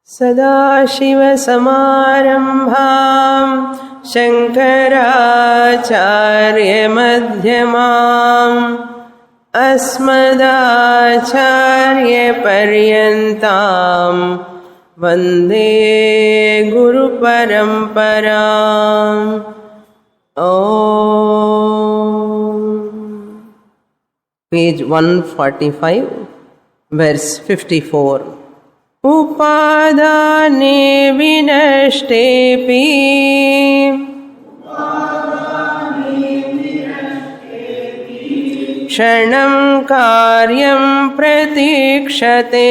सदाशिवसमारम्भां शङ्कराचार्यमध्यमाम् अस्मदाचार्यपर्यन्तां वन्दे गुरुपरम्पराम्. Page 145, verse 54. उपादाने विनष्टेऽपि क्षणं कार्यं प्रतीक्षते.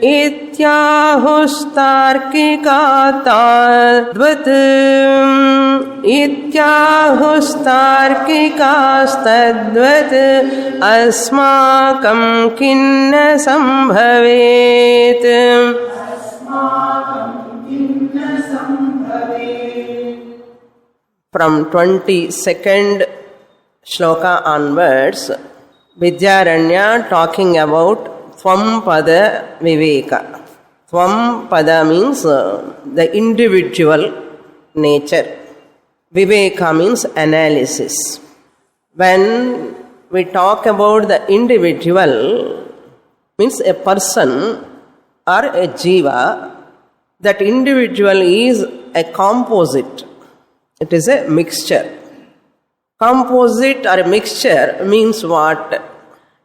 इत्याहुस्तार्किकास्तद्वत् अस्माकं किन्न संभवेत्. From 22nd shloka onwards, Vidyaranya talking about Tvam Pada Viveka. Tvam Pada means the individual nature. Viveka means analysis. When we talk about the individual, means a person or a jiva, that individual is a composite. It is a mixture. Composite or a mixture means what?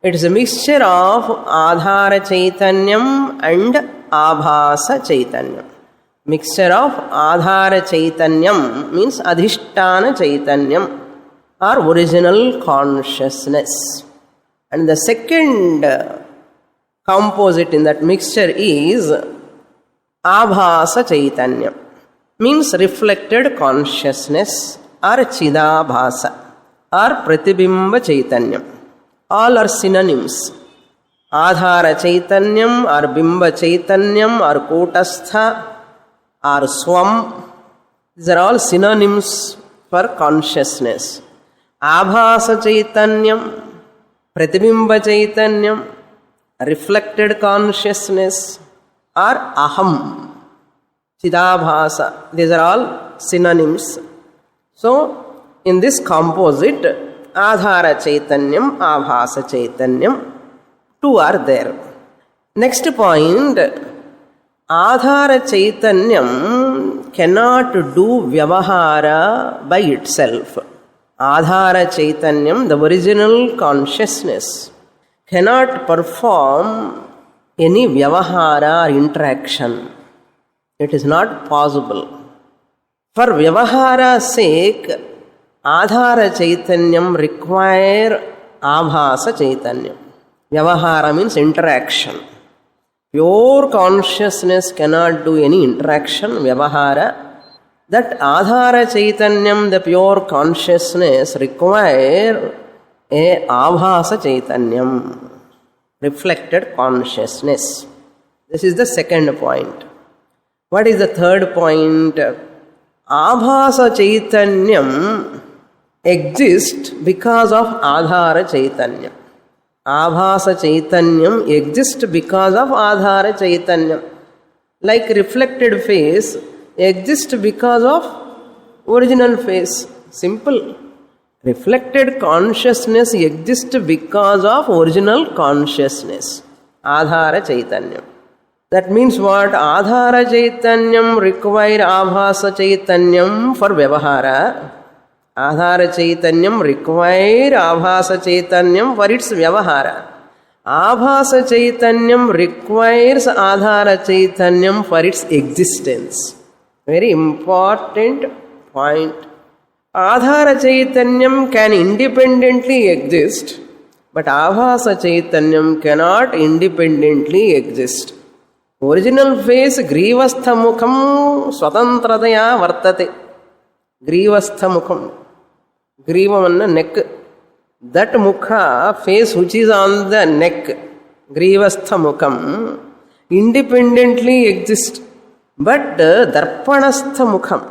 It is a mixture of Adhara Chaitanyam and Abhasa Chaitanyam. Mixture of Adhara Chaitanyam means Adhishtana Chaitanyam or original consciousness. And the second composite in that mixture is Abhasa Chaitanyam, means reflected consciousness or Chidabhasa or Pratibimba Chaitanyam. All are synonyms. Adhara Chaitanyam or Bimba Chaitanyam or Kotastha or Swam. These are all synonyms for consciousness. Abhasa Chaitanyam, Pratibimba Chaitanyam, reflected consciousness or Aham, Chidabhasa. These are all synonyms. So, in this composite, Adhara Chaitanyam, Abhasa Chaitanyam, two are there. Next point, Adhara Chaitanyam cannot do Vyavahara by itself. Adhara Chaitanyam, the original consciousness, cannot perform any Vyavahara or interaction. It is not possible. For Vyavahara's sake, Adhara Chaitanyam require Abhasa Chaitanyam. Vyavahara means interaction. Pure consciousness cannot do any interaction, Vyavahara. That Adhara Chaitanyam, the pure consciousness, require a Abhasa Chaitanyam, reflected consciousness. This is the second point. What is the third point? Abhasa Chaitanyam exists because of Adhara Chaitanyam. Abhasa Chaitanyam exists because of Adhara Chaitanyam. Like reflected face exists because of original face. Simple. Reflected consciousness exists because of original consciousness. Adhara Chaitanyam. That means what? Adhara Chaitanyam require Abhasa Chaitanyam for Vyavahara. Adhara Chaitanyam require Abhasa Chaitanyam for its Vyavahara. Abhasa Chaitanyam requires Adhara Chaitanyam for its existence. Very important point. Adhara Chaitanyam can independently exist, but Abhasa Chaitanyam cannot independently exist. Original face Grivastha Mukham Swatantradaya Vartate. Grivastha Mukham. Grivamanna neck. That mukha, face which is on the neck, Grivastha Mukham, independently exists. But Darpanastha Mukham,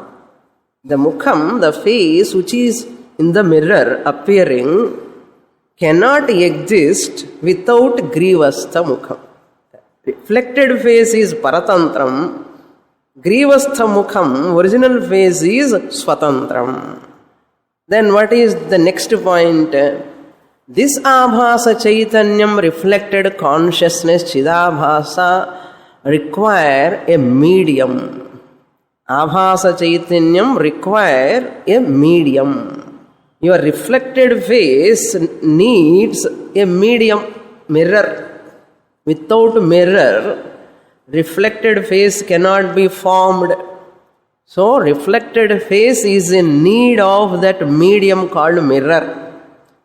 the Mukham, the face which is in the mirror appearing, cannot exist without grivastha mukham. Reflected face is paratantram, grivastha mukham, original face is swatantram. Then what is the next point? This abhasa chaitanyam, reflected consciousness, chidabhasa, require a medium. Abhasa chaitanyam require a medium. Your reflected face needs a medium, mirror. Without mirror, reflected face cannot be formed. So, reflected face is in need of that medium called mirror.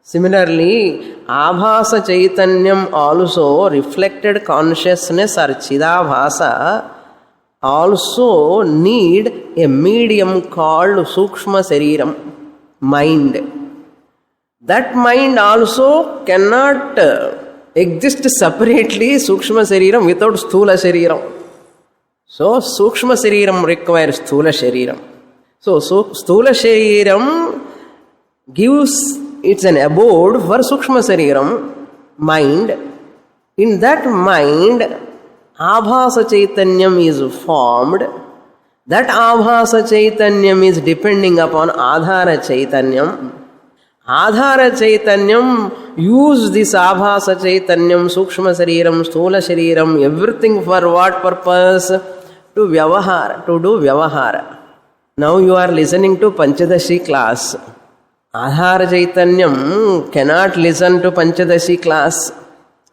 Similarly, Abhasa Chaitanyam also, reflected consciousness or Chidabhasa, also need a medium called Sukshma Sariram, mind. That mind also cannot exist separately, Sukshma Sariram, without Sthula Sariram. So, Sukshma Sariram requires Sthula Sariram. So Sthula Sariram gives, it's an abode for Sukshma Sariram, mind. In that mind, Abhasa Chaitanyam is formed. That Abhasa Chaitanyam is depending upon Adhara Chaitanyam. Adhara Chaitanyam use this Abhasa Chaitanyam, Sukshma Sariram, Sthula Sariram, everything for what purpose? To Vyavahara, to do Vyavahara. Now you are listening to Panchadashi class. Adhara Chaitanyam cannot listen to Panchadashi class.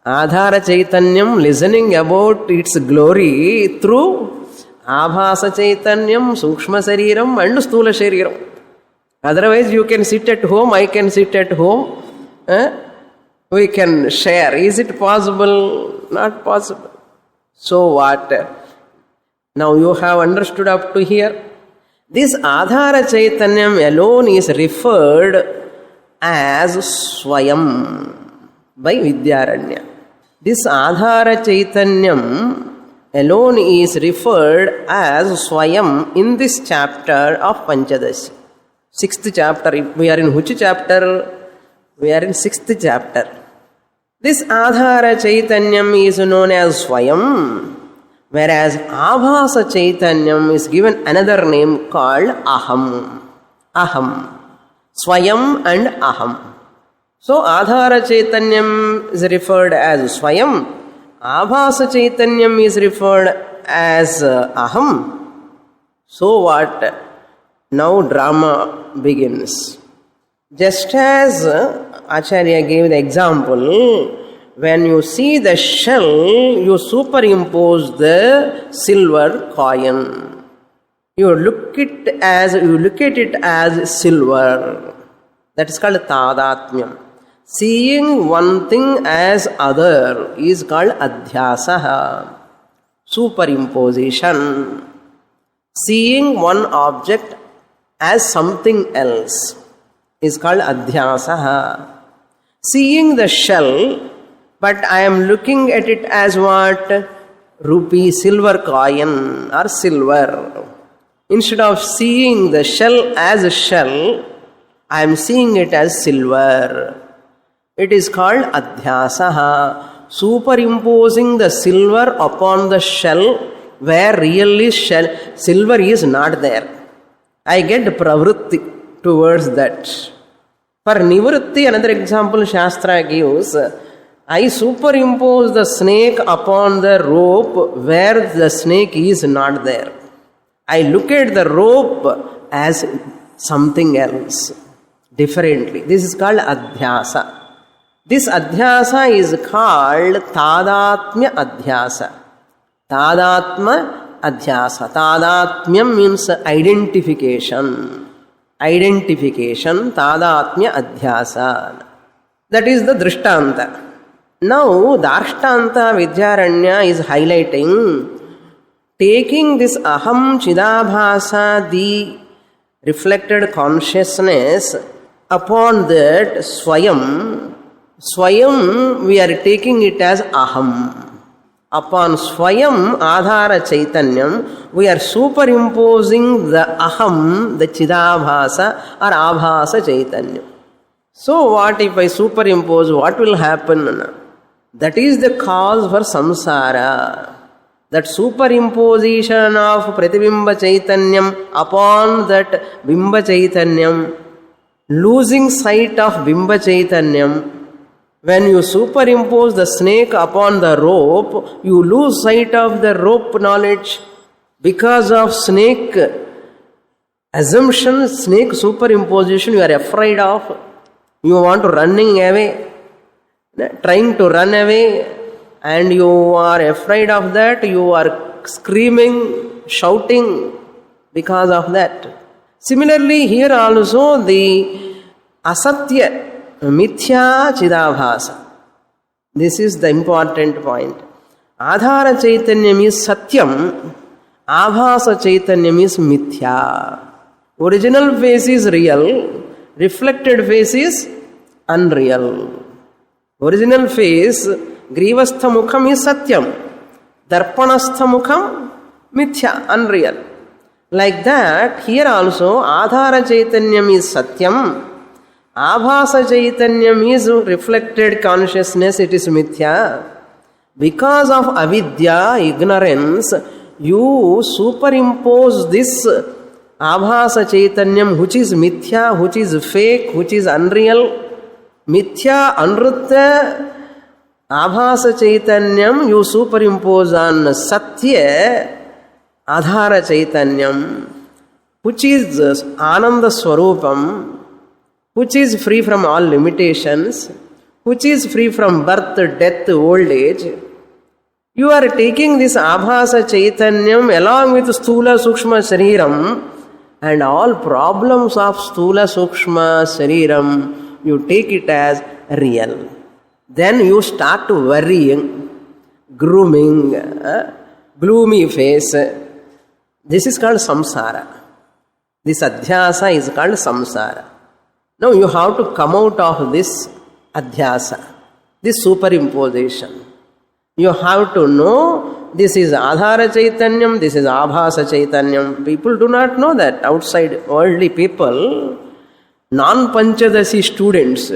Adhara Chaitanyam listening about its glory through Abhasa Chaitanyam, Sukshma Sariram and Sthula Sariram. Otherwise you can sit at home, I can sit at home. We can share. Is it possible? Not possible. So what? Now you have understood up to here. This Adhara Chaitanyam alone is referred as Swayam by Vidyaranya. This Adhara Chaitanyam alone is referred as Swayam in this chapter of Panchadashi. 6th chapter. We are in which chapter? We are in 6th chapter. This Adhara Chaitanyam is known as Swayam, whereas Abhasa Chaitanyam is given another name called Aham. Aham. Swayam and Aham. So Adhara Chaitanyam is referred as Swayam. Abhasa Chaitanyam is referred as Aham. So what? Now drama begins. Just as Acharya gave the example, when you see the shell, you superimpose the silver coin. You look at it as silver. That is called Tadatmyam. Seeing one thing as other is called Adhyasaha. Superimposition. Seeing one object as something else is called Adhyasaha. Seeing the shell, but I am looking at it as what? Rupee, silver coin or silver. Instead of seeing the shell as a shell, I am seeing it as silver. It is called Adhyasaha. Superimposing the silver upon the shell where really silver is not there. I get pravritti towards that. For nivritti, another example Shastra gives, I superimpose the snake upon the rope where the snake is not there. I look at the rope as something else, differently. This is called Adhyasa. This Adhyasa is called Tadatmya Adhyasa. Tadatma Adhyasa. Tadatmyam means identification. Identification, Tadatmya Adhyasa. That is the Drishtanta. Now, Darshtanta Vidyaranya is highlighting, taking this Aham Chidabhasa, the reflected consciousness, upon that Swayam. Swayam, we are taking it as Aham. Upon Swayam, Adhara Chaitanyam, we are superimposing the Aham, the Chidabhasa or Abhasa Chaitanyam. So what if I superimpose? What will happen? That is the cause for samsara. That superimposition of Pratibimba Chaitanyam upon that Bimba Chaitanyam, losing sight of Bimba Chaitanyam. When you superimpose the snake upon the rope, you lose sight of the rope knowledge. Because of snake assumption, snake superimposition, you are afraid of. You want to running away, trying to run away, and you are afraid of that. You are screaming, shouting because of that. Similarly, here also the asatya, mithya chidabhasa. This is the important point. Adhara chaitanyam is satyam, abhasa chaitanyam is mithya. Original face is real, reflected face is unreal. Original face, grivastha mukham is satyam, darpanastha mukham mithya, unreal. Like that, here also adhara chaitanyam is satyam, abhasa chaitanyam is reflected consciousness, it is mithya. Because of avidya, ignorance, you superimpose this abhasa chaitanyam, which is mithya, which is fake, which is unreal. Mithya, anrutta, abhasa chaitanyam, you superimpose on satya, adhara chaitanyam, which is ananda swarupam, which is free from all limitations, which is free from birth, death, old age. You are taking this abhasa chaitanyam along with sthula sukshma shariram, and all problems of sthula sukshma shariram, you take it as real. Then you start worrying, grooming, gloomy face. This is called samsara. This adhyasa is called samsara. Now you have to come out of this adhyasa, this superimposition. You have to know this is adhara chaitanyam, this is abhasa chaitanyam. People do not know that. Outside worldly people, non-panchadasi students,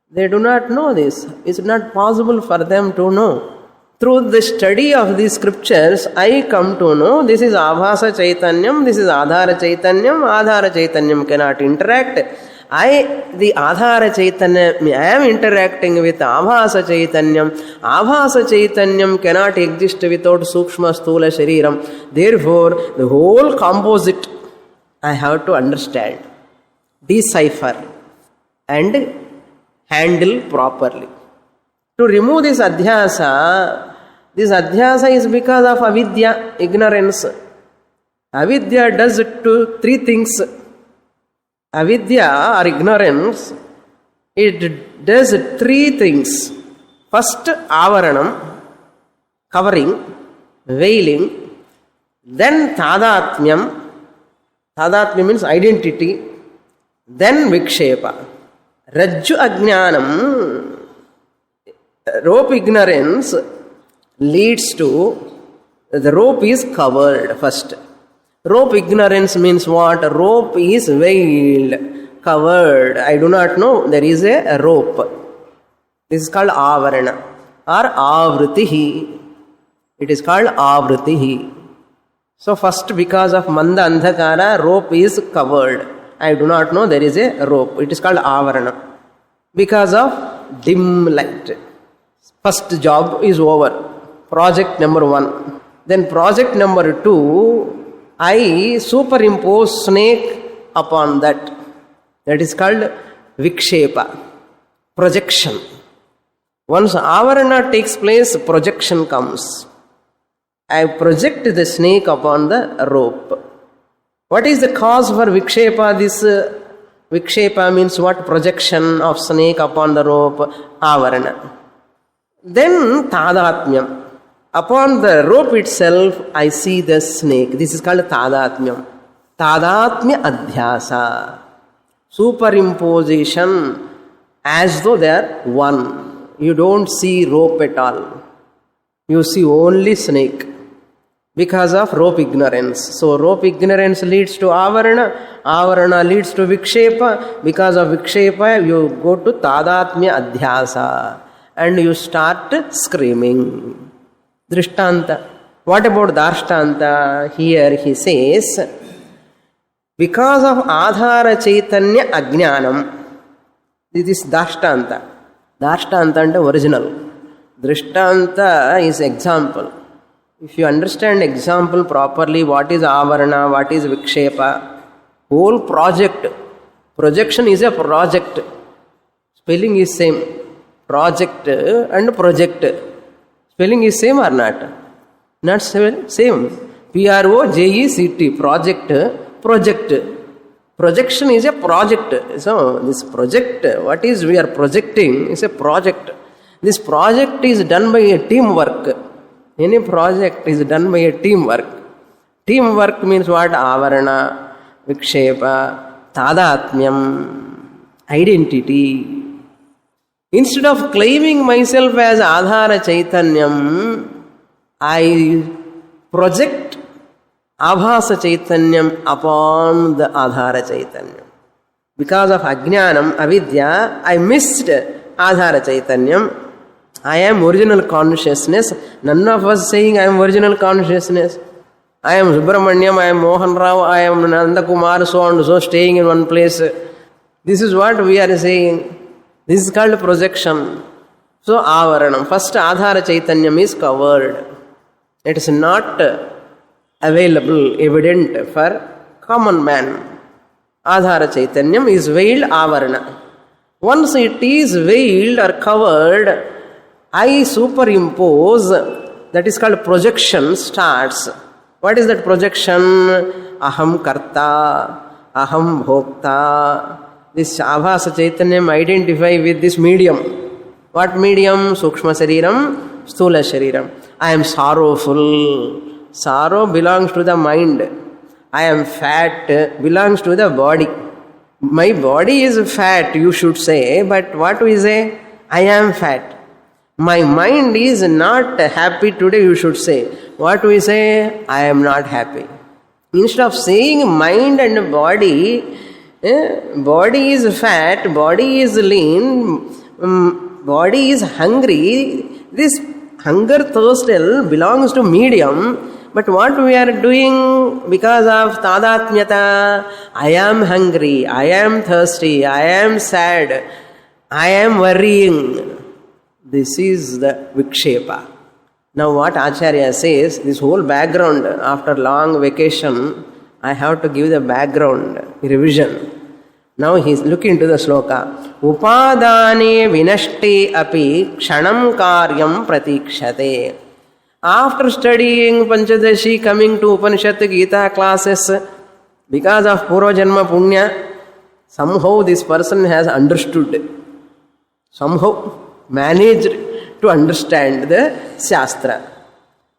they do not know this. It's not possible for them to know. Through the study of these scriptures, I come to know this is abhasa chaitanyam, this is adhara chaitanyam. Adhara chaitanyam cannot interact. The adhara chaitanya, I am interacting with abhasa chaitanyam. Abhasa chaitanyam cannot exist without sukshma sthula shariram. Therefore, the whole composite I have to understand, decipher, and handle properly. To remove this adhyasa is because of avidya, ignorance. Avidya does three things. Avidya or ignorance, it does three things. First, avaranam, covering, veiling. Then tadatmyam. Tadatmyam means identity. Then vikshepa. Rajju ajnanam, rope ignorance leads to the rope is covered first. Rope ignorance means what? Rope is veiled, covered. I do not know there is a rope. This is called avarana or avritihi. It is called avritihi. So first, because of manda andhakara, rope is covered. I do not know there is a rope. It is called avarana. Because of dim light. First job is over. Project number 1. Then project number 2, I superimpose snake upon that. That is called vikshepa, projection. Once avarana takes place, projection comes. I project the snake upon the rope. What is the cause for vikshepa? This vikshepa means what? Projection of snake upon the rope, avarana. Then tadatmyam. Upon the rope itself, I see the snake. This is called tadatmyam. Tadatmya adhyasa. Superimposition as though they are one. You don't see rope at all. You see only snake. because of rope ignorance. So rope ignorance leads to avarana leads to vikshepa. Because of vikshepa, you go to tadatmya adhyasa and you start screaming. Drishtanta. What about Darshtanta? Here he says, because of Adhara Chaitanya Ajnanam. This is Darshtanta. Darshtanta and original. Drishtanta is example. If you understand example properly, what is Avarana, what is Vikshepa, whole project. Projection is a project. Spelling is same. Project and project. Spelling is same or not? Not same. Project, project. Projection is a project. So this project, what is we are projecting is a project. This project is done by a teamwork. Any project is done by a teamwork. Teamwork means what? Avarana, Vikshepa, Tadatmyam, identity. Instead of claiming myself as Adhara Chaitanyam, I project Abhasa Chaitanyam upon the Adhara Chaitanyam. Because of Ajnanam, Avidya, I missed Adhara Chaitanyam. I am original consciousness. None of us saying I am original consciousness. I am Subramanyam, I am Mohan Rao, I am Nanda Kumar, so and so, staying in one place. This is what we are saying. This is called projection. So, Avaranam. First, Adhara Chaitanyam is covered. It is not available, evident for common man. Adhara Chaitanyam is veiled Avarana. Once it is veiled or covered, I superimpose, that is called projection, starts. What is that projection? Aham karta, aham bhokta. This Abhasa Chaitanyam identify with this medium. What medium? Sukshma Shariram, Sthula Shariram. I am sorrowful. Sorrow belongs to the mind. I am fat belongs to the body. My body is fat, you should say, but what we say? I am fat. My mind is not happy today, you should say. What we say? I am not happy. Instead of saying mind and body, body is fat, body is lean, body is hungry. This hunger thirst belongs to medium. But what we are doing because of tadatmyata, I am hungry, I am thirsty, I am sad, I am worrying. This is the vikshepa. Now what Acharya says, this whole background, after long vacation, I have to give the background revision. Now he's looking to the sloka. Upadane vinashte api kshanam karyam pratikshate. After studying Panchadashi, coming to Upanishad Gita classes, because of Purva-janma punya, somehow this person has understood, somehow managed to understand the Shastra,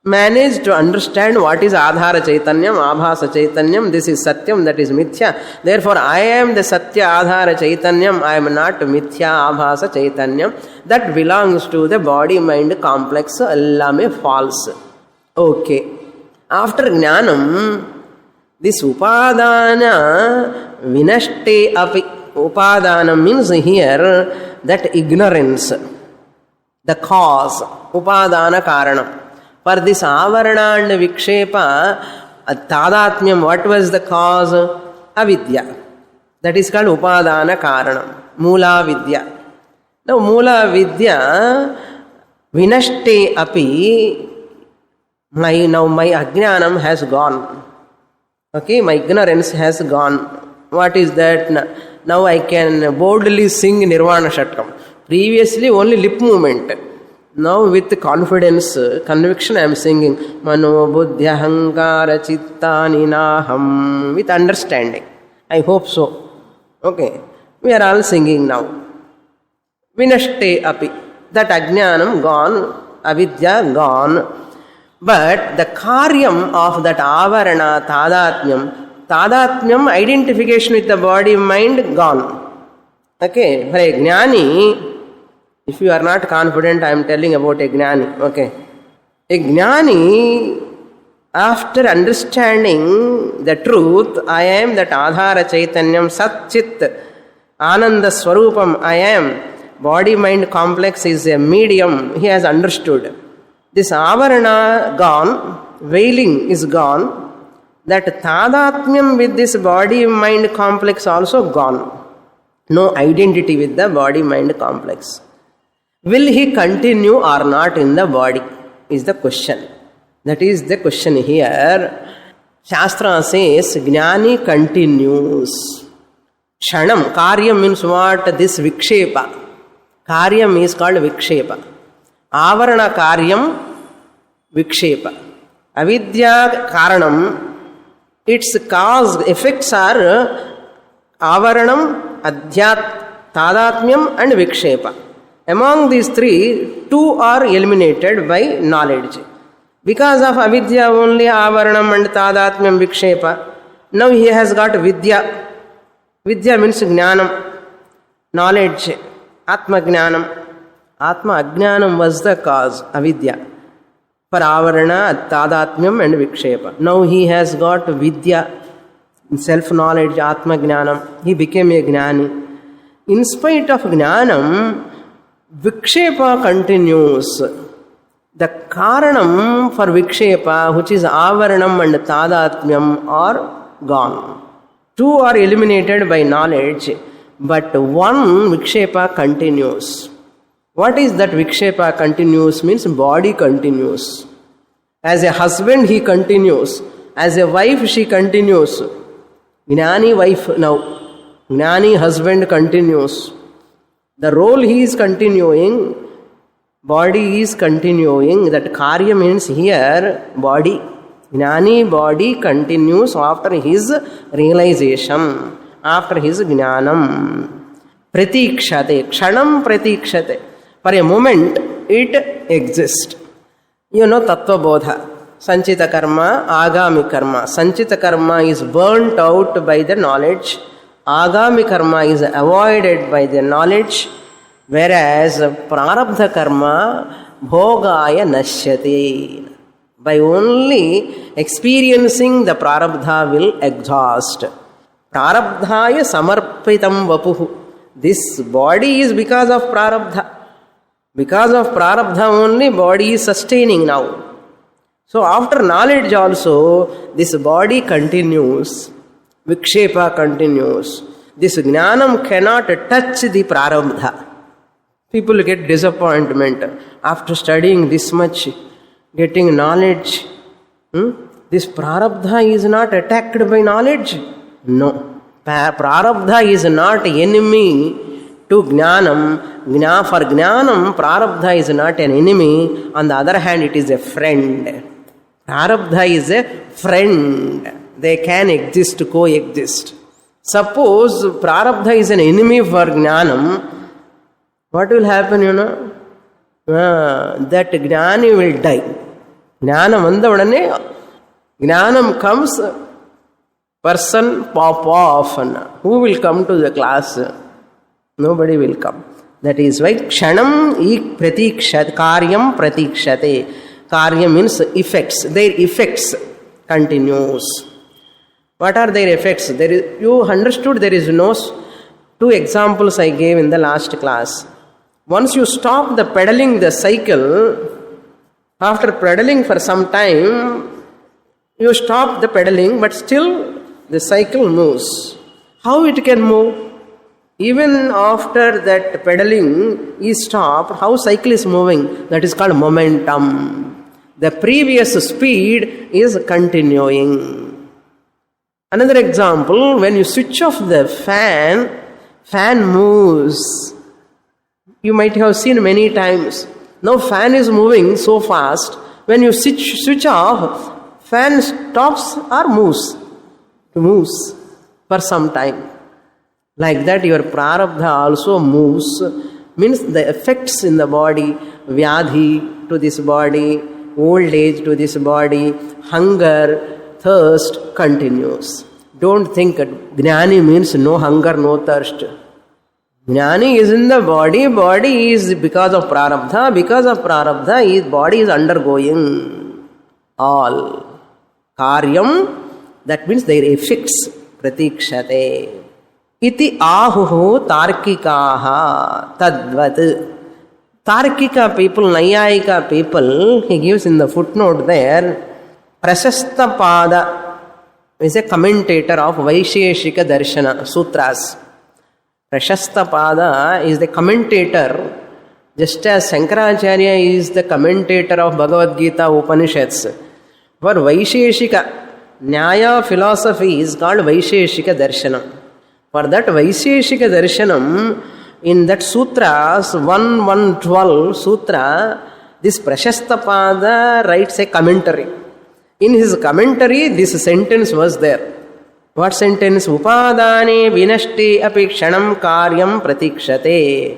managed to understand what is Adhara Chaitanyam, Abhasa Chaitanyam, this is Satyam, that is Mithya. Therefore, I am the Satya Adhara Chaitanyam, I am not Mithya Abhasa Chaitanyam. That belongs to the body-mind complex, allame false. Okay. After Jnanam, this Upadana vinashte api. Upadana means here that ignorance, the cause, Upadana Karanam. For this Avarana and Vikshepa, Tadatmyam, what was the cause? Avidya. That is called Upadana Karanam, Mula Vidya. Now, Mula Vidya, Vinashte api, my Ajnanam has gone. Okay, my ignorance has gone. What is that? Now I can boldly sing Nirvana Shatkam. Previously, only lip movement. Now with confidence, conviction, I am singing Mano Buddhya Hankara Chittani Naham, with understanding. I hope so. Okay. We are all singing now. Vinashte api. That Ajnanam gone, Avidya gone. But the karyam of that Avarana, Tadatmyam, identification with the body, mind, gone. Okay. For a Jnani, if you are not confident, I am telling about a Jnani. Okay. A Jnani After understanding the truth, I am that Adhara Chaitanyam Sat Chit Ananda Swarupam, I am. Body-mind complex is a medium. He has understood. This avarana gone, veiling is gone. That tadatmyam with this body-mind complex also gone. No identity with the body-mind complex. Will he continue or not in the body is the question. That is the question here. Shastra says, Jnani continues. Kshanam, karyam means what? This vikshepa. Karyam is called vikshepa. Avarana karyam vikshepa. Avidya karanam, its cause, effects are avaranam, adhyat, tadatmyam and vikshepa. Among these three, two are eliminated by knowledge. Because of avidya only avaranam and tadatmyam vikshepa. Now he has got vidya. Vidya means jnanam, knowledge, atma jnanam. Atma ajnanam was the cause, avidya. For avarana, tadatmyam and vikshepa. Now he has got vidya, self-knowledge, atma jnanam. He became a jnani. In spite of jnanam, vikshepa continues. The karanam for vikshepa, which is avaranam and tadatmyam, are gone. Two are eliminated by knowledge, but one vikshepa continues. What is that vikshepa continues? Means body continues. As a husband he continues. As a wife she continues. Jnani wife now. Jnani husband continues. The role he is continuing, body is continuing. That karya means here body. Jnani body continues after his realization, after his jnanam. Pratikshate, kshanam pratikshate. For a moment, it exists. You know Tattva Bodha, Sanchita Karma, Agami Karma. Sanchita Karma is burnt out by the knowledge. Agami Karma is avoided by the knowledge. Whereas Prarabdha Karma, Bhogaya Nashyati. By only experiencing the Prarabdha will exhaust. Prarabdhaya Samarpitam Vapuhu. This body is because of Prarabdha. Because of prarabdha only body is sustaining now. So after knowledge also, this body continues. Vikshepa continues. This jnanam cannot touch the prarabdha. People get disappointment after studying this much, getting knowledge. This prarabdha is not attacked by knowledge. No. Prarabdha is not enemy to jnanam. For jnanam, prarabdha is not an enemy. On the other hand, it is a friend. Prarabdha is a friend. They can exist, coexist. Suppose prarabdha is an enemy for jnanam, what will happen, you know? That jnani will die. Jnanam vanda udane, jnanam comes, person pop off. Who will come to the class? Nobody will come. That is why kshanam pratikshate, karyam pratikshate. Karya means effects. Their effects continues. What are their effects? You understood there is no... Two examples I gave in the last class. Once you stop the pedaling the cycle, after pedaling for some time, you stop the pedaling, but still the cycle moves. How it can move? Even after that pedaling is stopped, how cycle is moving? That is called momentum. The previous speed is continuing. Another example, when you switch off the fan moves. You might have seen many times. Now fan is moving so fast. When you switch off, fan stops or moves. It moves for some time. Like that your prarabdha also moves. Means the effects in the body, vyadhi to this body, old age to this body, hunger, thirst continues. Don't think jnani means no hunger, no thirst. Jnani is in the body is because of prarabdha. Because of prarabdha, his body is undergoing all. Karyam, that means their effects. Pratikshate. Iti ahuhu tarkikaha tadvat. Tarkika people, Nayayika people, he gives in the footnote there, Prashasthapada is a commentator of Vaisheshika Darshana Sutras. Prashasthapada is the commentator, just as Shankaracharya is the commentator of Bhagavad Gita Upanishads. For Vaisheshika, Nyaya philosophy is called Vaisheshika Darshana. For that Vaisheshika Darshanam, in that sutras, 1.1.12 sutra, this Prashasthapada writes a commentary. In his commentary, this sentence was there. What sentence? Upadane vinashti apikshanam karyam pratikshate.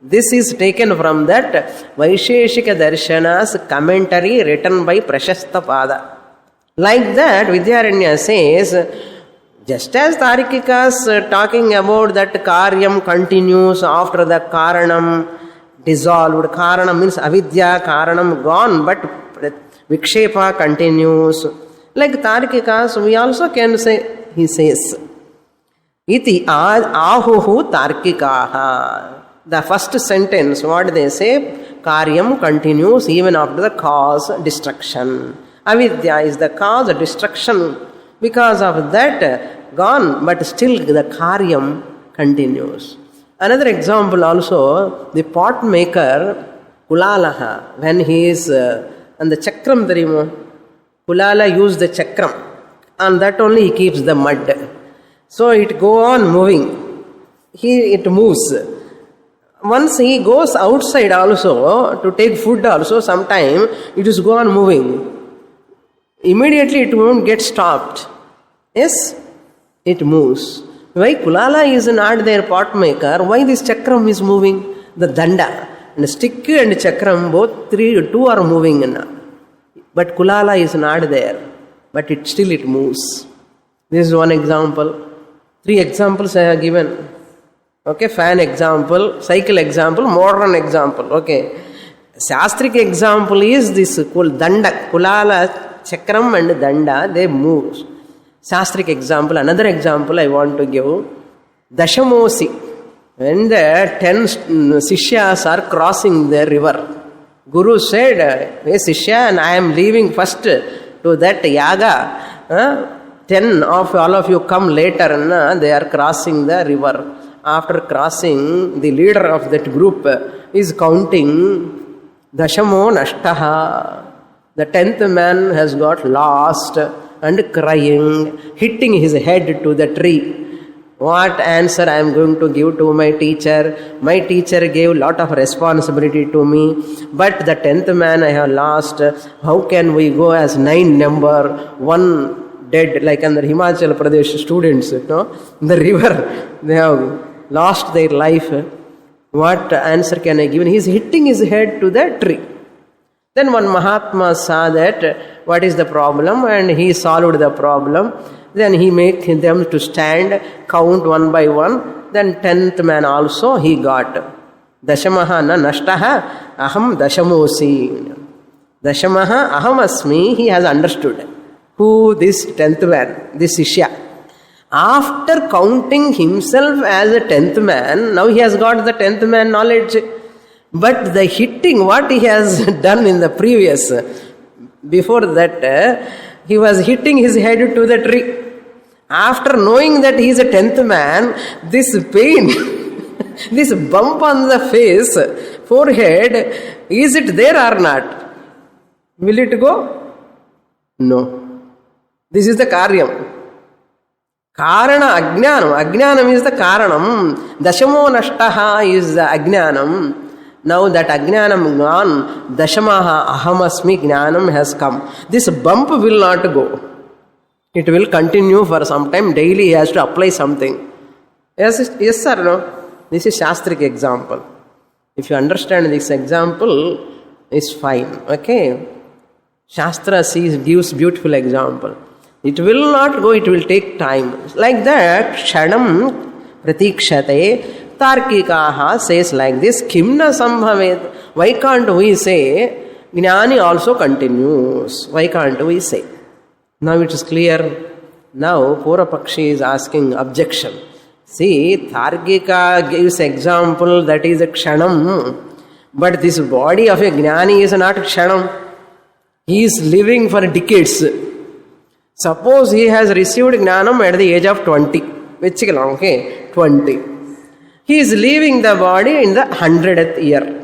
This is taken from that Vaisheshika Darshana's commentary written by Prashasthapada. Like that, Vidyaranya says, just as Tarikikas talking about that karyam continues after the karanam dissolved. Karanam means avidya, karanam gone, but vikshepa continues. Like Tarikikas, we also can say, he says, iti ahuhu tarkikaha. The first sentence, what they say, karyam continues even after the cause destruction. Avidya is the cause of destruction. Because of that, gone, but still the karyam continues. Another example also, the pot maker, Kulalaha, when he is on the chakram, Kulala used the chakram, and that only he keeps the mud. So it go on moving. It moves. Once he goes outside also, to take food also, sometime it is go on moving. Immediately it won't get stopped. Yes, it moves. Why Kulala is not their pot maker? Why this chakram is moving? The danda and stick and chakram, both two are moving. But Kulala is not there. But it moves. This is one example. 3 examples I have given. Okay, fan example, cycle example, modern example. Okay. Shastric example is this danda, Kulala, chakram and danda, they move. Shastric example, another example I want to give. Dashamosi. When the 10 Sishyas are crossing the river, Guru said, hey Sishya, and I am leaving first to that yaga. 10 of all of you come later, they are crossing the river. After crossing, the leader of that group is counting, Dashamo Nashtaha. The 10th man has got lost and crying, hitting his head to the tree. What answer I am going to give to my teacher? My teacher gave lot of responsibility to me, but the 10th man I have lost. How can we go as 9 number, 1 dead, like under Himachal Pradesh students, in the river, they have lost their life. What answer can I give? He is hitting his head to the tree. Then one Mahatma saw that what is the problem, and he solved the problem. Then he made them to stand, count 1 by 1. Then 10th man also he got. Dashamaha na nashtaha aham dashamosi. Dashamaha aham asmi, he has understood. Who this 10th man, this Sishya. After counting himself as a 10th man, now he has got the 10th man knowledge. But the hitting, what he has done in the previous, before that, he was hitting his head to the tree. After knowing that he is a 10th man, this pain, this bump on the face, forehead, is it there or not? Will it go? No. This is the karyam. Karana ajnanam. Ajnanam is the karanam. Dashamo nashtaha is the ajnanam. Now that ajnanam gone, dashamaha ahamasmi jnanam has come. This bump will not go. It will continue for some time. Daily he has to apply something. Yes sir, no? This is Shastric example. If you understand this example, it's fine. Okay? Shastra gives beautiful example. It will not go, it will take time. Like that, Shanam pratikshate, Tarkikaha says like this, Kimna sambhavet. Why can't we say, Gnani also continues? Why can't we say? Now it is clear. Now Purapakshi is asking objection. See, Targika gives example that is a kshanam, but this body of a jnani is not kshanam. He is living for decades. Suppose he has received jnanam at the age of 20. Okay, 20. He is leaving the body in the 100th year.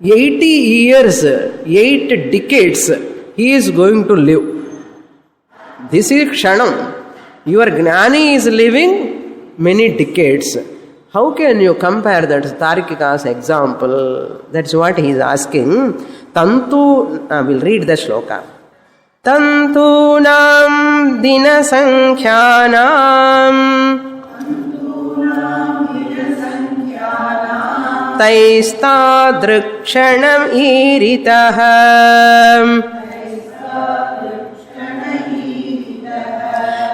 80 years, 8 decades, he is going to live. This is kshanam. Your jnani is living many decades. How can you compare that Tarkika's example? That's what he is asking. Tantu, we'll read the shloka. Tantunam dina sankhyanam taistadrukshanam iritah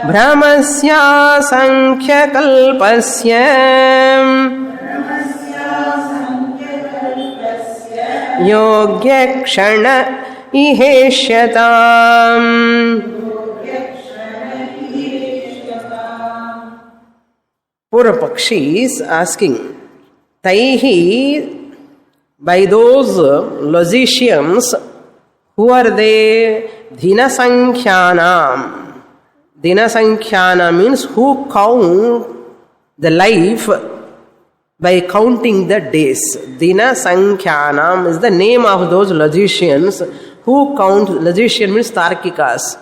Brahmasya sankhyakalpasya yogyakshana iheshyatam. Purapakshi is asking, Taihi, by those logicians, who are they? Dhina sankhyanam. Dina Sankhyana means who count the life by counting the days. Dina Sankhyanam is the name of those logicians who count. Logician means Tarkikas.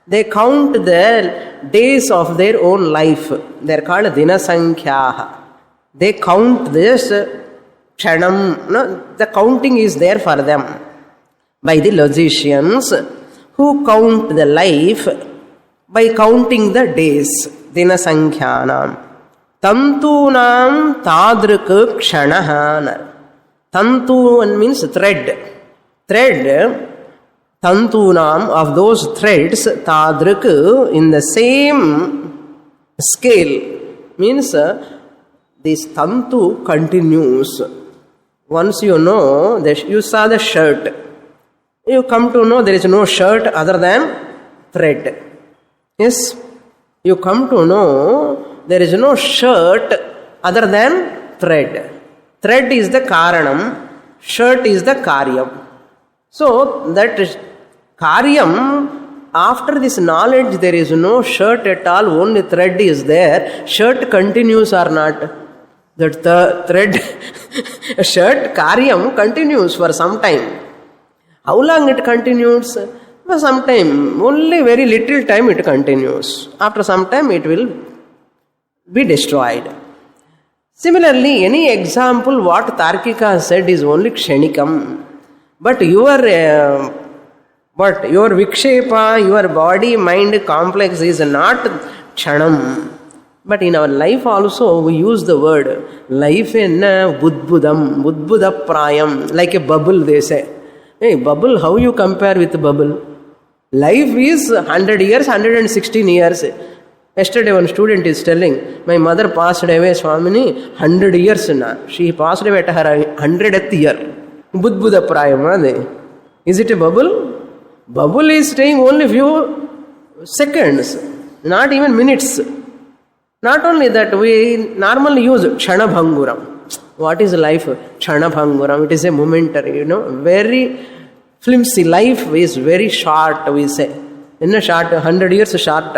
They count the days of their own life. They are called Dina Sankhyaha. They count this kshanam. No, the counting is there for them by the logicians who count the life by counting the days. Dina Sankyanam. Tantunam tadruk kshanaha. Tantu means thread. Thread. Tantunam, of those threads, tadruk, in the same scale. Means this tantu continues. Once you know, you saw the shirt. You come to know there is no shirt other than thread. Yes, you come to know there is no shirt other than thread. Thread is the karanam, shirt is the karyam. So that karyam, after this knowledge there is no shirt at all, only thread is there. Shirt continues or not? That the thread, shirt, karyam continues for some time. How long it continues? For some time, only very little time it continues. After some time it will be destroyed. Similarly, any example what Tarkika said is only kshanikam. But your vikshepa, your body mind complex is not kshanam. But in our life also we use the word life in budbudam, budbuda prayam, like a bubble they say. Hey, bubble, how you compare with bubble? Life is 100 years, 116 years. Yesterday one student is telling, my mother passed away, Swamini, 100 years now. She passed away at her 100th year. Budbuda prayam. Is it a bubble? Bubble is staying only few seconds, not even minutes. Not only that, we normally use kshanabhanguram. What is life? Kshanabhanguram. It is a momentary, very flimsy. Life is very short, we say. In a short, 100 years short.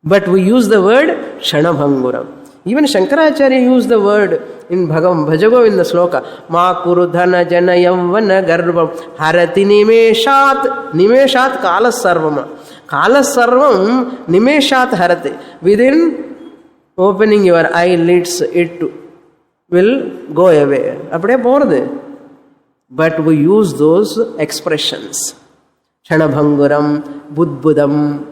But we use the word kshanabhanguram. Even Shankaracharya used the word in Bhajagovinda sloka. Ma kurudhana janayam vana garvam harati nimeshat. Nimeshat kala sarvama. Kala sarvam nimeshat harati. Within opening your eyelids, it will go away. But we use those expressions. Kshanabhanguram, budbudam,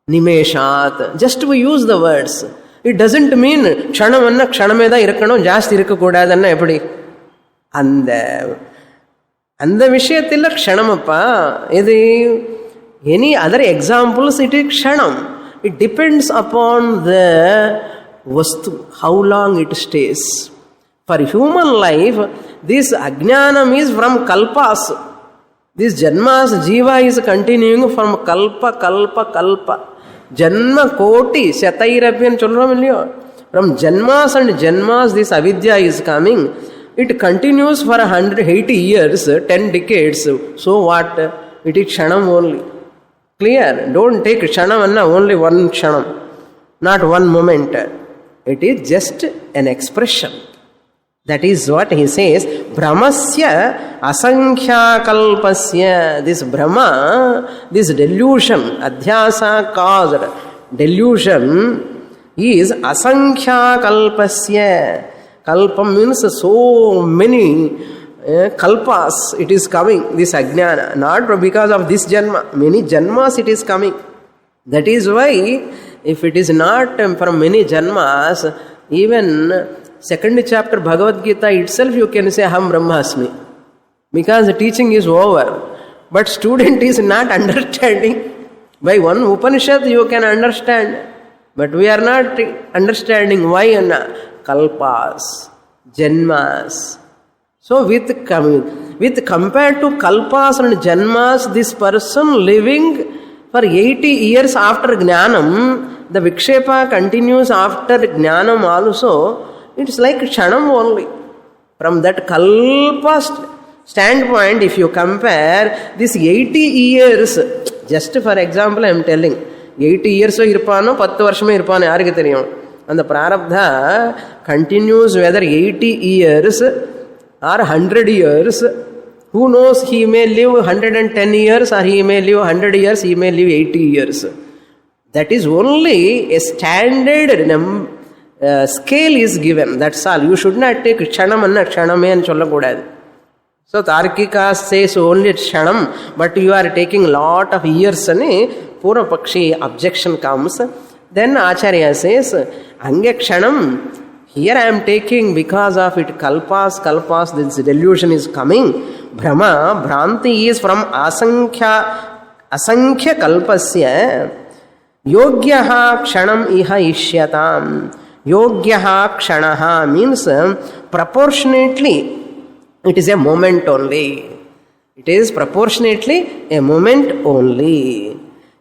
nimeshat. Just we use the words. It doesn't mean kshanam kshanameda irakano jasti irukkukodadanna eppadi. And the vishayathilla kshanamappa. Any other examples, it is kshanam. It depends upon the vastu, how long it stays. For human life, this ajnanam is from kalpas. This Janmas Jiva is continuing from kalpa. Janma koti, Shatairabhyan Cholramilio. From Janmas and Janmas, this avidya is coming. It continues for 180 years, 10 decades. So what? It is Kshanam only. Clear? Don't take Kshanam, only one Kshanam. Not one moment. It is just an expression. That is what he says. Brahmasya asankhya kalpasya. This Brahma, this delusion, adhyasa caused delusion is asankhya kalpasya. Kalpam means so many kalpas it is coming, this ajnana. Not because of this janma. Many janmas it is coming. That is why if it is not from many janmas, even second chapter Bhagavad Gita itself you can say Ham Brahmasmi. Because the teaching is over. But student is not understanding. By one Upanishad you can understand. But we are not understanding why kalpas, janmas. So with compared to kalpas and janmas, this person living for 80 years after Jnanam, the Vikshepa continues after Jnanam also. It's like Kshanam only. From that kalpa standpoint, if you compare this 80 years, just for example I am telling, 80 years irpano, 10 varshame irpano, yarike theriyum. And the prarabdha continues whether 80 years or 100 years. Who knows, he may live 110 years or he may live 100 years, he may live 80 years. That is only a standard scale is given. That's all. You should not take Kshanam and Kshaname and Chollakudadu. So Tarkika says only Kshanam, but you are taking lot of years and Pura Pakshi objection comes. Then Acharya says, Ange Kshanam, here I am taking because of it kalpas, this delusion is coming. Brahma, Bhranti is from asankhya kalpasya. Yogyaha kshanam iha ishyatam. Yogyaha kshanaha means proportionately. It is a moment only. It is proportionately a moment only.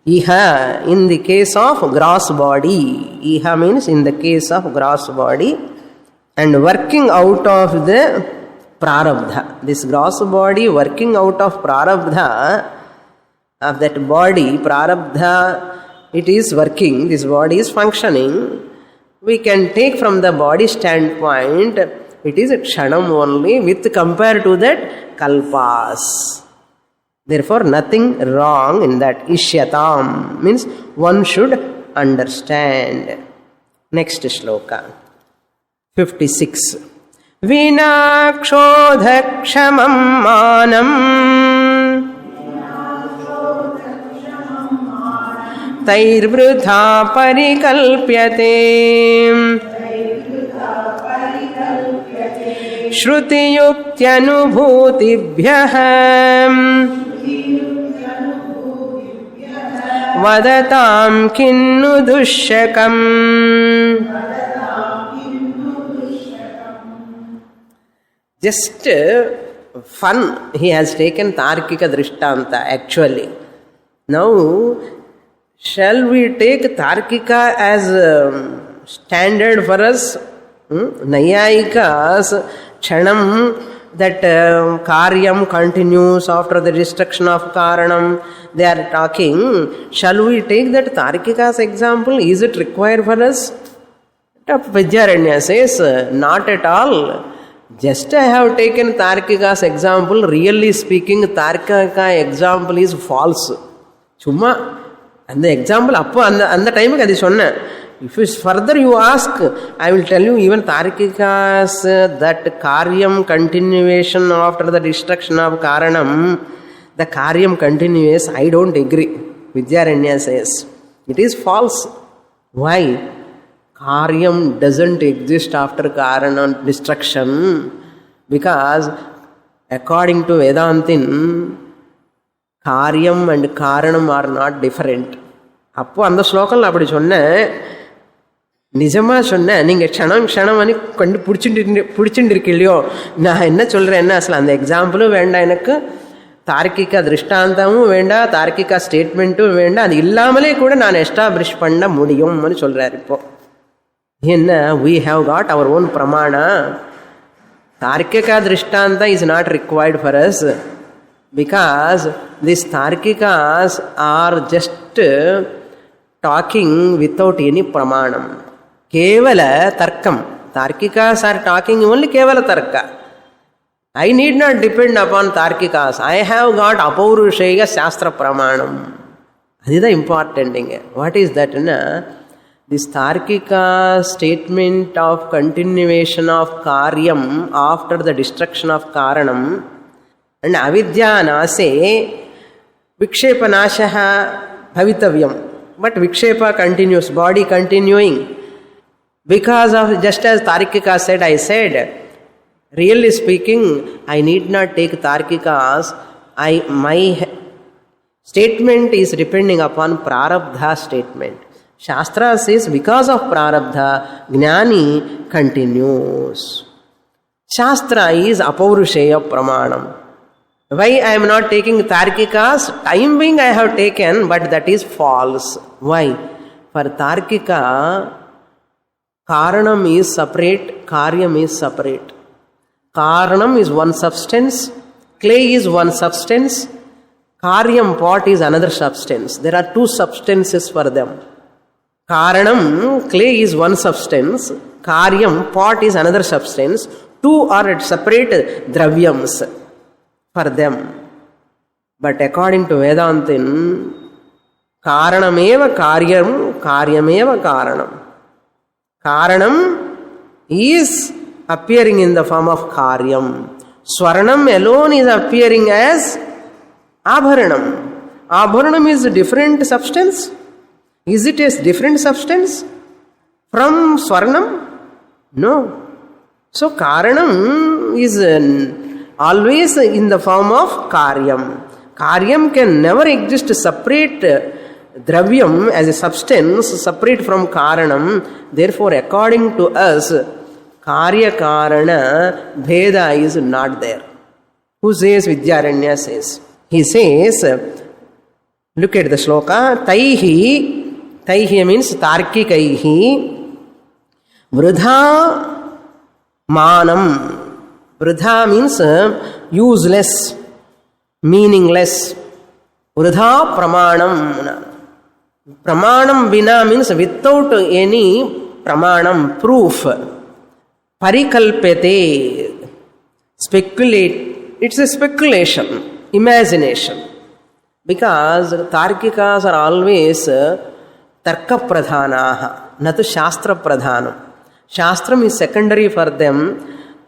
Iha, in the case of gross body. Iha means in the case of gross body. And working out of the prarabdha. This gross body working out of prarabdha, of that body, prarabdha, it is working, this body is functioning. We can take from the body standpoint, it is a kshanam only with compared to that kalpas. Therefore, nothing wrong in that. Ishyatam means one should understand. Next shloka. 56. Vinakshodha kshamam manam tairvrudha parikalpyate shruti yuktyanubhutibhyah vadatam kinnu dushyakam. Just fun, he has taken Tarkika Drishtanta actually. Now, shall we take Tarkika as standard for us? Nayayikas, Kshanam, that Karyam continues after the destruction of Karanam, they are talking. Shall we take that Tarkika's example? Is it required for us? Vidyaranya says, not at all. Just I have taken Tarkika's example. Really speaking, Tarkika example is false. Chumma. And the example, and the time I sonna. If further you ask, I will tell you even Tarkika's that Karyam continuation after the destruction of Karanam, the Karyam continues, I don't agree. Vidyaranya says, it is false. Why? Karyam doesn't exist after Karana destruction, because according to Vedantin, Karyam and Karanam are not different. Appo and the slokal appadi sonna நிஜமா சொன்னேன். நீங்கள் க்ஷணம் க்ஷணம் பிடிச்சிட்டு இருக்கலையோ, நான் என்ன சொல்கிறேன்னா அசல் அந்த எக்ஸாம்பிளும் வேண்டாம் எனக்கு, தார்க்கிக திருஷ்டாந்தமும் வேண்டாம், தார்க்கிக ஸ்டேட்மெண்ட்டும் வேண்டாம், அது இல்லாமலே கூட நான் எஸ்டாப்ளிஷ் பண்ண முடியும்னு சொல்றாரு. இப்போ என்ன, we have got our own pramana. Tarkika drishtanta is not required for us because these tarkikas are just talking without any pramanam. Kevala tarkam. Tarkikas are talking only kevala tarka. I need not depend upon tarkikas. I have got apaurushaya shastra pramanam. That is the important thing. What is that? This Tarkika statement of continuation of karyam after the destruction of karanam and avidya nase vikshepa nashaha bhavitavyam. But vikshepa continues, body continuing. Because of, just as Tarkika said, I said, really speaking, I need not take Tarkikas. My statement is depending upon prarabdha statement. Shastra says because of prarabdha, jnani continues. Shastra is apaurushaya pramanam. Why I am not taking Tarkikas? Time being I have taken, but that is false. Why? For Tarkika, karanam is separate, karyam is separate. Karanam is one substance, clay is one substance, karyam, pot, is another substance. There are two substances for them. Karanam, clay, is one substance, karyam, pot, is another substance. Two are separate dravyams for them. But according to Vedantin, karanameva karyam, karyameva karanam. Karanam is appearing in the form of karyam. Swarnam alone is appearing as abharanam. Abharanam is a different substance. Is it a different substance from swarnam? No. So karanam is always in the form of karyam. Karyam can never exist separate dravyam as a substance separate from karanam. Therefore, according to us, karya karana bheda is not there. Who says? Vidyaranya says. He says, look at the shloka. Taihi means tarkikaihi vridha manam. Vridha means useless, meaningless. Vridha pramanam. Pramanam vina means without any pramanam, proof. Parikalpete, speculate. It's a speculation, imagination. Because Tarkikas are always tarka pradhanaha, natu shastra pradhanam. Shastram is secondary for them,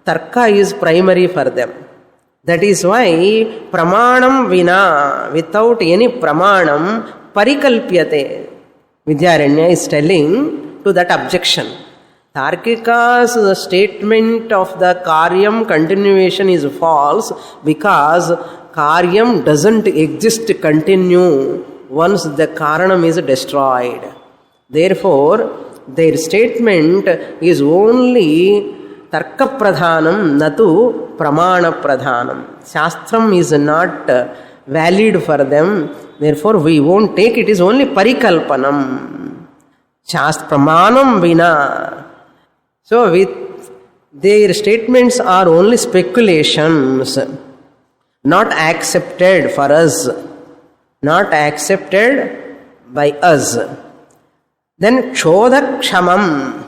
tarka is primary for them. That is why pramanam vina, without any pramanam, parikalpyate. Vidyaranya is telling to that objection. Tarkika's statement of the karyam continuation is false because karyam doesn't exist continue once the karanam is destroyed. Therefore, their statement is only tarka pradhanam, natu pramana pradhanam. Shastram is not valid for them. Therefore, we won't take it. It is only parikalpanam. Shastra pramanam vina. So, with their statements are only speculations, not accepted for us, not accepted by us. Then Shodhakshamam.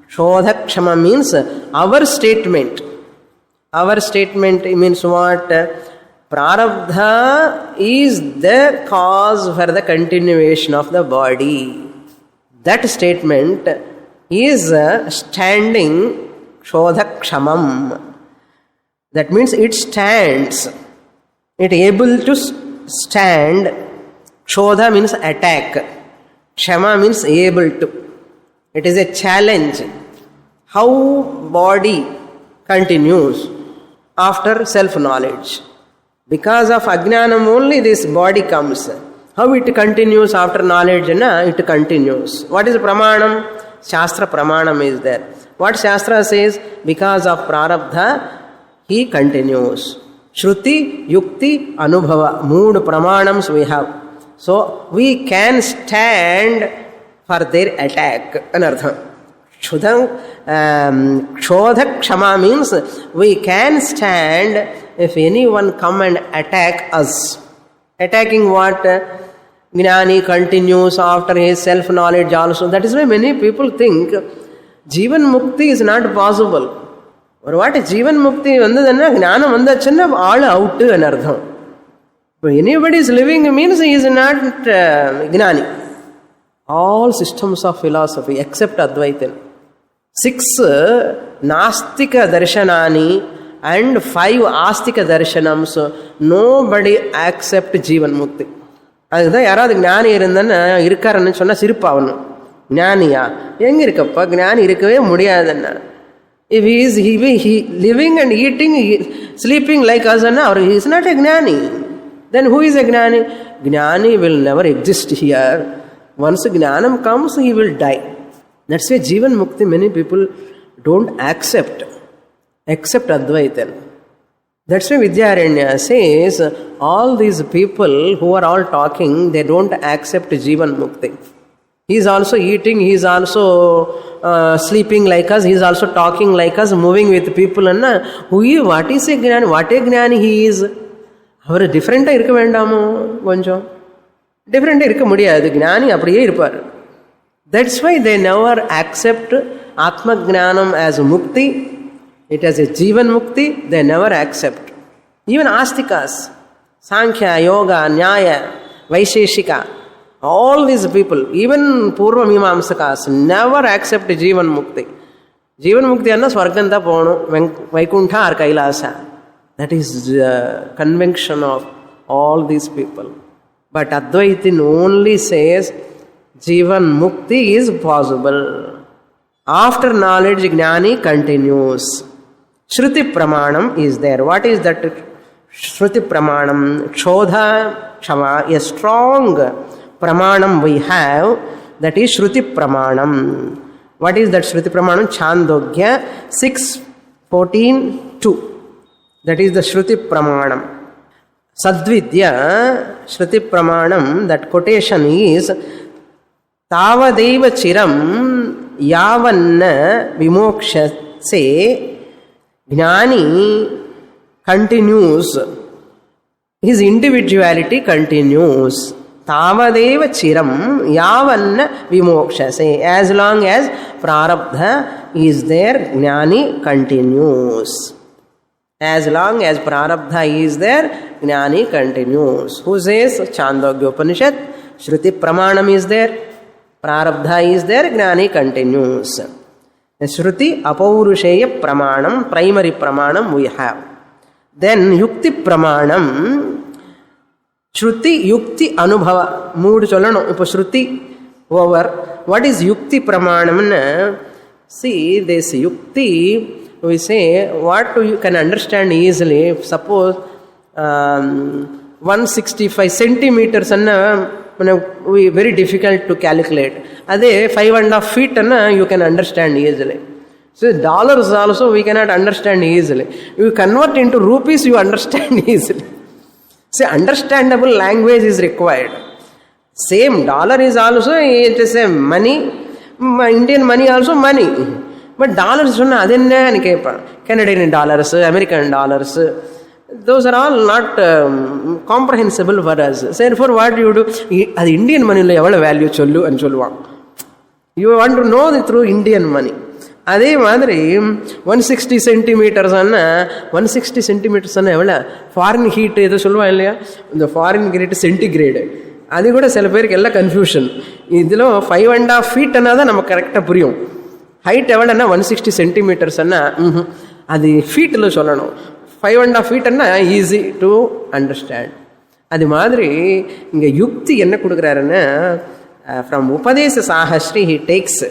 Shodhakshamam means our statement. Our statement means what? Prarabdha is the cause for the continuation of the body. That statement is standing Shodhakshamam. That means it stands. It able to stand. Shodha means attack. Kshama means able to. It is a challenge. How body continues after self-knowledge. Because of ajnanam only this body comes. How it continues after knowledge? It continues. What is pramanam? Shastra pramanam is there. What Shastra says? Because of prarabdha, he continues. Shruti, Yukti, Anubhava. 3 pramanams we have. So we can stand for their attack. Anartha. Kshodha Kshama means we can stand if anyone come and attack us. Attacking what? Gnani continues after his self-knowledge also. That is why many people think Jivan Mukti is not possible. Or what is Jivan Mukti? Gnana vandachana all out anartham. But anybody is living means he is not Gnani. All systems of philosophy except Advaitin. 6 Nastika Darshanani and 5 Astika Darshanams. Nobody accept Jivan Mukti. அதுதான் யாராவது ஞானி இருந்தன்னு இருக்காருன்னு சொன்னால் சிரிப்பாகணும். ஞானியா எங்கே இருக்கப்பா? ஞானி இருக்கவே முடியாதுன்னா. If he living and eating, sleeping like us, அவர் he is not a gnani. Then who is a gnani? Gnani will never exist here. Once gnanam comes, he will die. That's why Jivan Mukti many people don't accept except Advaitan. That's why Vidyaranya says all these people who are all talking, they don't accept Jivan Mukti. He is also eating, he is also sleeping like us, he is also talking like us, moving with people. What is a Gnani? What a Gnani he is? அவர் டிஃப்ரெண்ட்டாக இருக்க வேண்டாமோ? கொஞ்சம் டிஃப்ரெண்ட்டாக இருக்க முடியாது. ஞானி அப்படியே இருப்பார். That's why they never accept Atma Gnanam as Mukti. It as a Jivan Mukti, they never accept. Even Astikas, Sankhya, Yoga, Nyaya, Vaisheshika, all these people, even Purva Mimamsakas, never accept Jivan Mukti. Jivan Mukti anna Swarganta Pono, Vaikuntha or Kailasa. That is the convention of all these people. But Advaitin only says Jivan Mukti is possible. After knowledge, Gnani continues. Shruti Pramanam is there. What is that Shruti Pramanam? Kshodha Kshama, a strong Pramanam we have, that is Shruti Pramanam. What is that Shruti Pramanam? Chandogya 6:14-2. That is the Shruti Pramanam. Sadvidya Shruti Pramanam, that quotation is Tavadeva Chiram Yavanna Vimokshase Gnani continues. His individuality continues. Tavadeva Chiram Yavanna Vimokshase. As long as Prarabdha is there, Gnani continues. As long as Prarabdha is there, Gnani continues. Who says? Chandogya Upanishad. Shruti Pramanam is there. Prarabdha is there, Gnani continues. Shruti Apaurusheya Pramanam, primary Pramanam we have. Then Yukti Pramanam, Shruti, Yukti, Anubhava. Mood Cholano, Shruti over. What is Yukti Pramanam? See, this Yukti, we say, what you can understand easily. Suppose 165 centimeters very difficult to calculate. Adhe 5.5 feet you can understand easily. So dollars also we cannot understand easily. You convert into rupees, you understand easily. So understandable language is required. Same dollar is also, it is a money, Indian money also money. But dollars சொன்னா அது என்னன்னு கேட்பான். Canadian dollars, American dollars, those are all not comprehensible for us. Therefore what you do, அது Indian மணியில் எவ்வளோ value சொல்லு అని சொல்லுவான். You want to know through Indian money. அதே மாதிரி 160 சென்டிமீட்டர்ஸ் 160 சென்டிமீட்டர்ஸ் எவ்வளோ ஃபாரின் ஹீட் எதோ சொல்லுவான் இல்லையா, இந்த ஃபாரின் ஹீட் சென்டிகிரேடு. அது கூட சில பேருக்கு எல்லாம் கன்ஃபியூஷன். இதில் 5.5 ஃபீட்னா தான் நமக்கு கரெக்டாக புரியும். ஹைட் எவ்வளோன்னா 160 சென்டிமீட்டர்ஸ்னா அது ஃபீட்டில் சொல்லணும். 5.5 ஃபீட்னா ஈஸி டு அண்டர்ஸ்டாண்ட். அது மாதிரி இங்கே யுக்தி என்ன கொடுக்குறாருன்னா, from Upadesa Sahasri he takes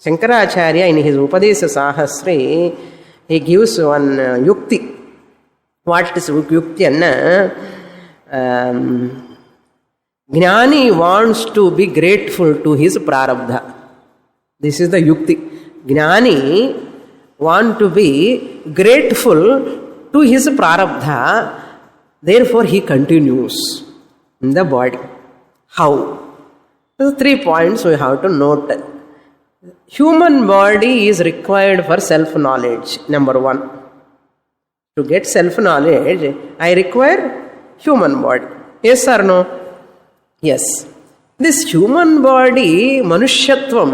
Shankaracharya in his Upadesa Sahasri, he gives one yukti. What is yukti? Gnani wants to be grateful to his prarabdha. This is the yukti. Gnani want to be grateful to his prarabdha, therefore he continues in the body. How? So 3 points we have to note. Human body is required for self-knowledge, number 1. To get self-knowledge, I require human body. Yes or no? Yes. This human body, manushyattvam,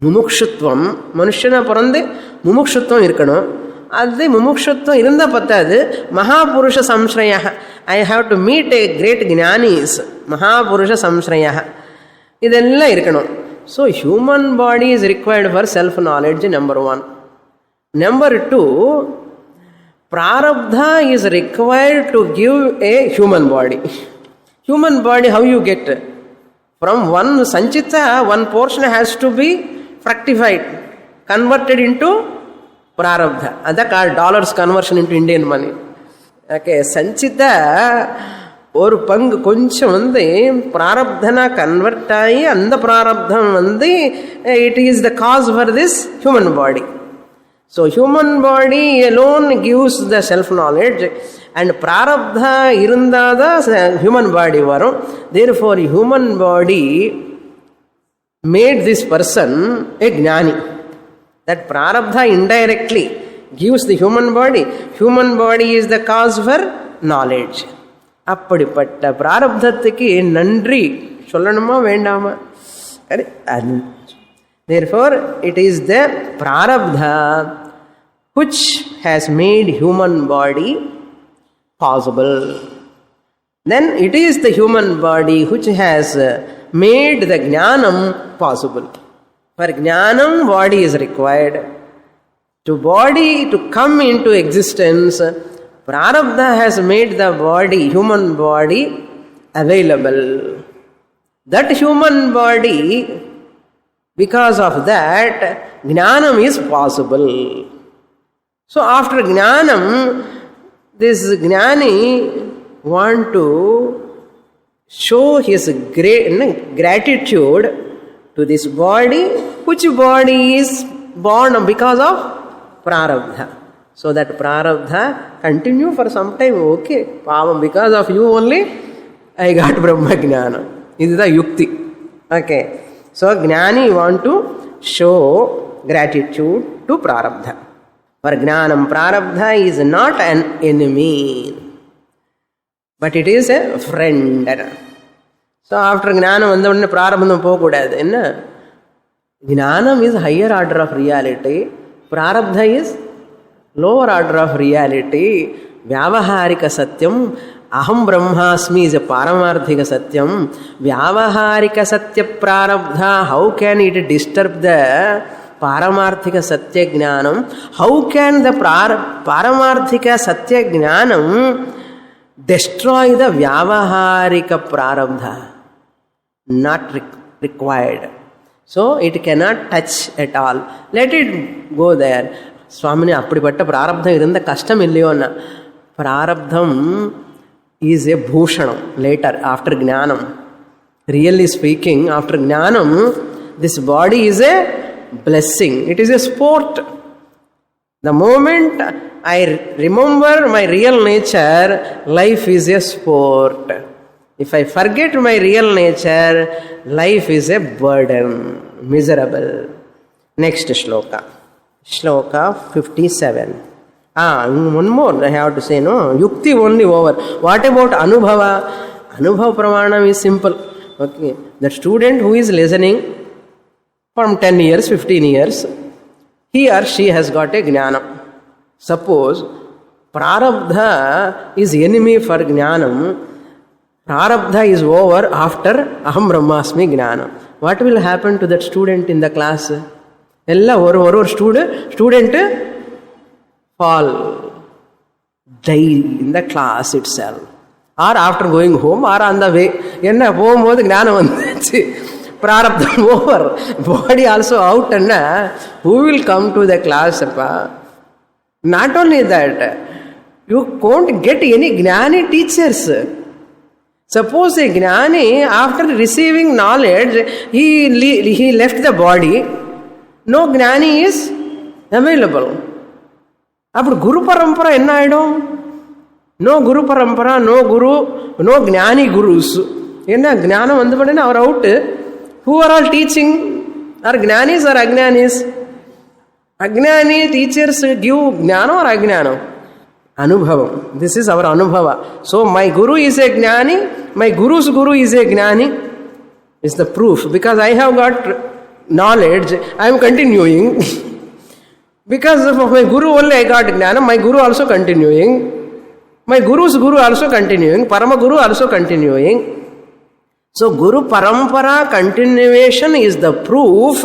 mumukshutvam, manushana பிறந்து mumukshutvam இருக்கணும். அது mumukshutvam இருந்தா பத்தாது. மகாபுருஷ சம்ஸ்ரயா. I have to meet a great jnanis. மகாபுருஷ சம்ஸ்ரயா. இதெல்லாம் இருக்கணும். So human body is required for self-knowledge, number 1. Number 2, prarabdha is required to give a human body. Human body, how you get? From one sanchita, one portion has to be fructified, converted into prarabdha. That's called dollars conversion into Indian money. Okay, sanchita ஒரு பங்கு கொஞ்சம் வந்து பிராரப்தனா convert ஆகி அந்த பிராரப்தம் வந்து it is the cause for this human body. So human body alone gives the self knowledge and பிராரப்தா இருந்தால் தான் ஹியூமன் பாடி வரும். therefore human body made this person a gnani. That prarabdha indirectly gives the human body. Human body is the cause for knowledge. அப்படிப்பட்ட பிராரப்தத்துக்கு நன்றி சொல்லணுமா வேண்டாமா? Therefore it is the prarabdha which has made human body possible. Then it is the human body which has made the jnanam possible. For jnanam, body is required. To body to come into existence, prarabdha has made the body, human body, available. That human body, because of that, jnanam is possible. So after jnanam, this jnani want to show his gratitude to this body, which body is born because of prarabdha. So that prarabdha continue for some time. Okay, pavam, because of you only I got Brahma Jnana. This is the yukti. Okay, so Jnani want to show gratitude to prarabdha. For Jnanam, prarabdha is not an enemy, but it is a friend. So after Jnanam vanda unne prarabdham pogudadu. Enna? Jnanam is higher order of reality. Prarabdha is lower order of reality. Vyavaharika satyam, aham brahmasmi is a paramarthika satyam. Vyavaharika satya prarabdha, how can it disturb the paramarthika satya jnanam? How can the paramarthika satya jnanam destroy the vyavaharika prarabdha? Not required. So it cannot touch at all. Let it go there. Swamini, அப்படிப்பட்ட பிராரப்தம் இருந்த கஷ்டம் இல்லையோன்னா, பிராரப்தம் is a bhushanam later after jnanam. Really speaking, after jnanam, this body is a blessing. It is a sport. The moment I remember my real nature, life is a sport. If I forget my real nature, life is a burden, miserable. Next shloka. Shloka 57. One more I have to say, no? Yukti only over. What about Anubhava? Anubhava Pramanam is simple. Okay. The student who is listening from 10 years, 15 years, he or she has got a jnanam. Suppose prarabdha is enemy for jnanam. Prarabdha is over after aham brahmasmi jnanam. What will happen to that student in the class? Ella or student fall, die in the class itself, or after going home, or on the way. Enna போகும்போது ஞானம் வந்துச்சு, prarabdha over, body also out, and who will come to the class? Not only that, you won't get any jnani teachers. Suppose a jnani, after receiving knowledge, he left the body, no jnani is available. அப்படி குரு பரம்பரை என்ன ஆயிடும்? No guru parampara, no guru, no jnani gurus. என்ன ஞானம் வந்து பண்ணு அவர் அவுட்டு. Who are all teaching? Are jnanis or ajnanis? Ajnani teachers give jnanam or ajnanam? Anubhavam. This is our Anubhava. So my Guru is a Jnani, my Guru's Guru is a Jnani, is the proof. Because I have got knowledge, I am continuing. Because of my Guru only I got Jnana, my Guru also continuing. My Guru's Guru also continuing, Parama Guru also continuing. So Guru Parampara continuation is the proof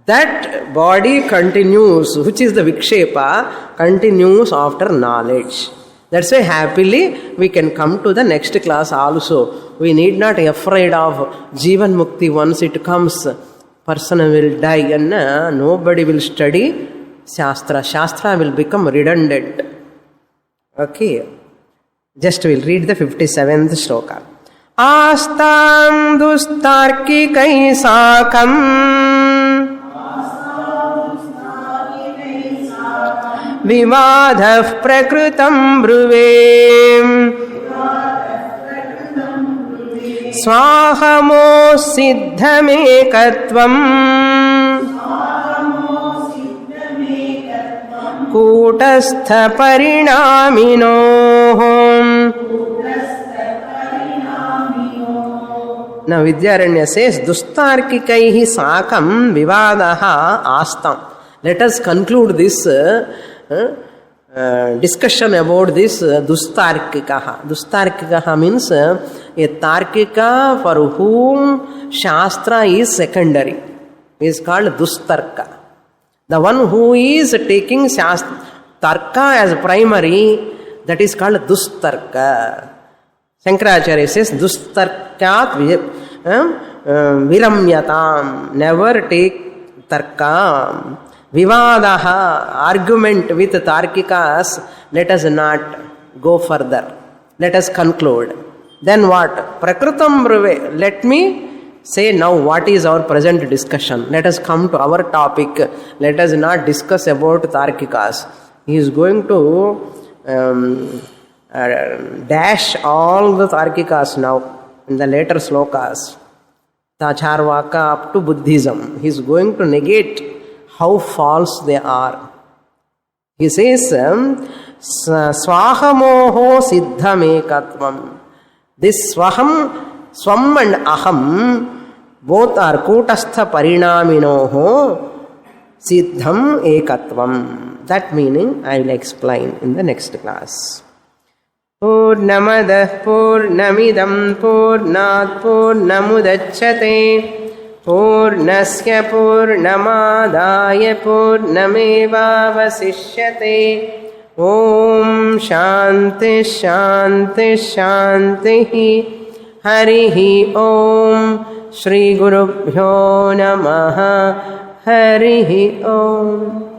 that body continues, which is the Vikshepa, continues after knowledge. That's why happily we can come to the next class also. We need not be afraid of Jivan Mukti once it comes. Person will die and nobody will study Shastra. Shastra will become redundant. Okay. Just we'll read the 57th shloka. Astam dustarkikai sakam विवादः प्रकृतं ब्रुवे स्वाहमो सिद्धमेकत्वम् कूटस्थ परिणामिनोः. Now Vidyaranya says Dustarkikaihi sakam vivadaha astam. Let us conclude this discussion about this Dustarkikaha. Dustarkikaha means a Tarkika for whom Shastra is secondary. Is called Dustarka. The one who is taking Tarka as primary, that is called Dustarka. Shankaracharya says Dustarkat viramyatam. Never take Tarka. Vivadaha, argument with Tarkikas, let us not go further. Let us conclude. Then what? Prakrutam Bruve. Let me say now what is our present discussion. Let us come to our topic. Let us not discuss about Tarkikas. He is going to dash all the Tarkikas now in the later slokas. Tacharvaka up to Buddhism. He is going to negate how false they are. He says, Swahamoho siddhamekatvam. This Swaham, Swam and Aham, both are Kutastha Parinaminoho siddham ekatvam. That meaning I will explain in the next class. Purnamadah Purnamidam Purnat Purnamudachyate Purnasya Purnamadaya Purnamevavasishyate. Om Shanti Shanti Shanti. Harihi Om. Shri Gurubhyo Namaha. Harihi Om.